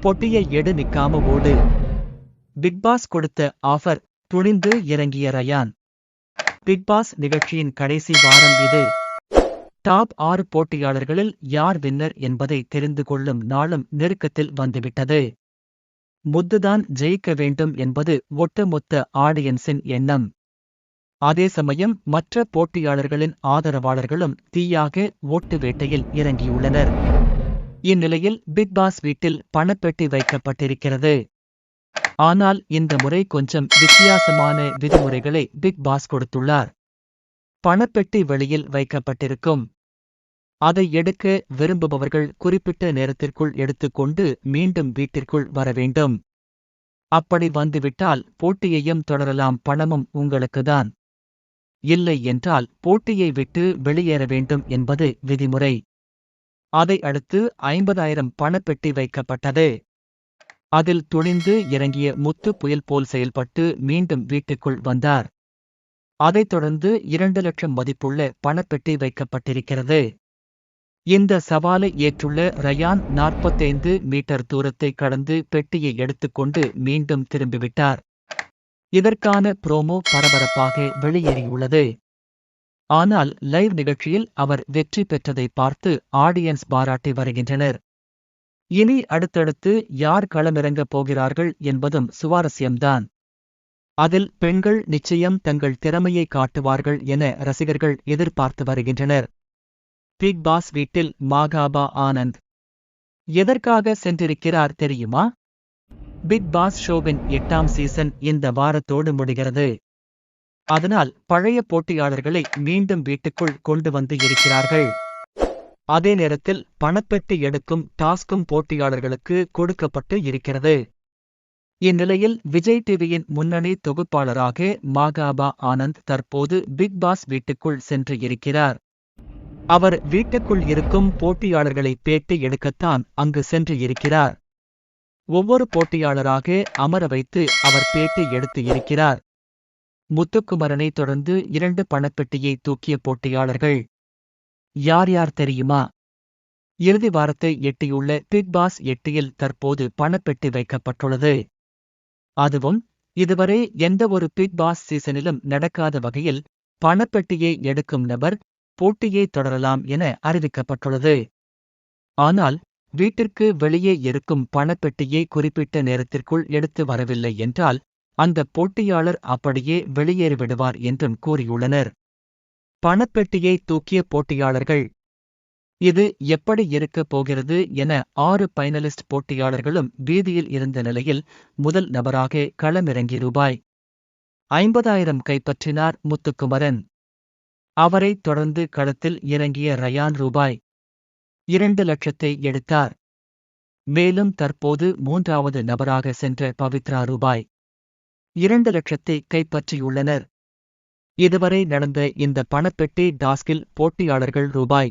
பொட்டியை எடு, நிக்காம ஓடு. பிக்பாஸ் கொடுத்த ஆஃபர், துணிந்து இறங்கிய ரயான். பிக்பாஸ் நிகழ்ச்சியின் கடைசி வாரம் இது. டாப் 6 போட்டியாளர்களில் யார் வின்னர் என்பதை தெரிந்து கொள்ளும் நாளும் நெருக்கத்தில் வந்துவிட்டது. முத்துதான் ஜெயிக்க வேண்டும் என்பது ஒட்டுமொத்த ஆடியன்ஸின் எண்ணம். அதே சமயம் மற்ற போட்டியாளர்களின் ஆதரவாளர்களும் தீயாக ஓட்டு வேட்டையில் இறங்கியுள்ளனர். இந்நிலையில் பிக்பாஸ் வீட்டில் பணப்பெட்டி வைக்கப்பட்டிருக்கிறது. ஆனால் இந்த முறை கொஞ்சம் வித்தியாசமான விதிமுறைகளை பிக்பாஸ் கொடுத்துள்ளார். பணப்பெட்டி வெளியில் வைக்கப்பட்டிருக்கும். அதை எடுக்க விரும்புபவர்கள் குறிப்பிட்ட நேரத்திற்குள் எடுத்துக்கொண்டு மீண்டும் வீட்டிற்குள் வர வேண்டும். அப்படி வந்துவிட்டால் போட்டியையும் தொடரலாம், பணமும் உங்களுக்குதான். இல்லை என்றால் போட்டியை விட்டு வெளியேற வேண்டும் என்பது விதிமுறை. அதை அடுத்து 50,000 பணப்பெட்டி வைக்கப்பட்டது. அதில் துணிந்து இறங்கிய முத்து புயல் போல் செயல்பட்டு மீண்டும் வீட்டுக்குள் வந்தார். அதைத் தொடர்ந்து 2 லட்சம் மதிப்புள்ள பணப்பெட்டி வைக்கப்பட்டிருக்கிறது. இந்த சவாலை ஏற்றுள்ள ரயான் 45 மீட்டர் தூரத்தை கடந்து பெட்டியை எடுத்துக்கொண்டு மீண்டும் திரும்பிவிட்டார். இதற்கான ப்ரோமோ பரபரப்பாக வெளியேறியுள்ளது. ஆனால் லைவ் நிகழ்ச்சியில் அவர் வெற்றி பெற்றதை பார்த்து ஆடியன்ஸ் பாராட்டி வருகின்றனர். இனி அடுத்தடுத்து யார் களமிறங்கப் போகிறார்கள் என்பதும் சுவாரஸ்யம்தான். அதில் பெண்கள் நிச்சயம் தங்கள் திறமையை காட்டுவார்கள் என ரசிகர்கள் எதிர்பார்த்து வருகின்றனர். பிக் பாஸ் வீட்டில் மாகாபா ஆனந்த் எதற்காக சென்றிருக்கிறார் தெரியுமா? பிக் பாஸ் ஷோவின் 8ஆம் சீசன் இந்த வாரத்தோடு முடிகிறது. அதனால் பழைய போட்டியாளர்களை மீண்டும் வீட்டுக்குள் கொண்டு வந்து இருக்கிறார்கள். அதே நேரத்தில் பணப்பெட்டி எடுக்கும் டாஸ்கும் போட்டியாளர்களுக்கு கொடுக்கப்பட்டு இருக்கிறது. இந்நிலையில் விஜய் டிவியின் முன்னணி தொகுப்பாளராக மாகாபா ஆனந்த் தற்போது பிக் பாஸ் வீட்டுக்குள் சென்று இருக்கிறார். அவர் வீட்டுக்குள் இருக்கும் போட்டியாளர்களை பேட்டி எடுக்கத்தான் அங்கு சென்று இருக்கிறார். ஒவ்வொரு போட்டியாளராக அமர வைத்து அவர் பேட்டி எடுத்து இருக்கிறார். முத்துக்குமரனை தொடர்ந்து 2 பணப்பெட்டியை தூக்கிய போட்டியாளர்கள் யார் யார் தெரியுமா? இறுதி வாரத்தை எட்டியுள்ள பிக் பாஸ் 8இல் தற்போது பணப்பெட்டி வைக்கப்பட்டுள்ளது. அதுவும் இதுவரை எந்த ஒரு பிக் பாஸ் சீசனிலும் நடக்காத வகையில் பணப்பெட்டியை எடுக்கும் நபர் போட்டியை தொடரலாம் என அறிவிக்கப்பட்டுள்ளது. ஆனால் வீட்டிற்கு வெளியே இருக்கும் பணப்பெட்டியை குறிப்பிட்ட நேரத்திற்குள் எடுத்து வரவில்லை என்றால் அந்த போட்டியாளர் அப்படியே வெளியேறிவிடுவார் என்றும் கூறியுள்ளனர். பணப்பெட்டியை தூக்கிய போட்டியாளர்கள் இது எப்படி இருக்கப் போகிறது என 6 பைனலிஸ்ட் போட்டியாளர்களும் பீதியில் இருந்த நிலையில் முதல் நபராக களமிறங்கி ரூபாய் 50,000 கைப்பற்றினார் முத்துக்குமரன். அவரைத் தொடர்ந்து களத்தில் இறங்கிய ரயான் ரூபாய் 2 லட்சத்தை எடுத்தார். மேலும் தற்போது 3வது நபராக சென்ற பவித்ரா ரூபாய் 2 லட்சத்தை கைப்பற்றியுள்ளனர். இதுவரை நடந்த இந்த பணப்பெட்டி டாஸ்கில் போட்டியாளர்கள் ரூபாய்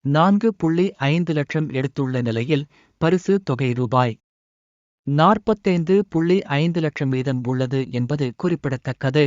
4.5 லட்சம் எடுத்துள்ள நிலையில் பரிசு தொகை ரூபாய் 45.5 லட்சம் மீதம் உள்ளது என்பது குறிப்பிடத்தக்கது.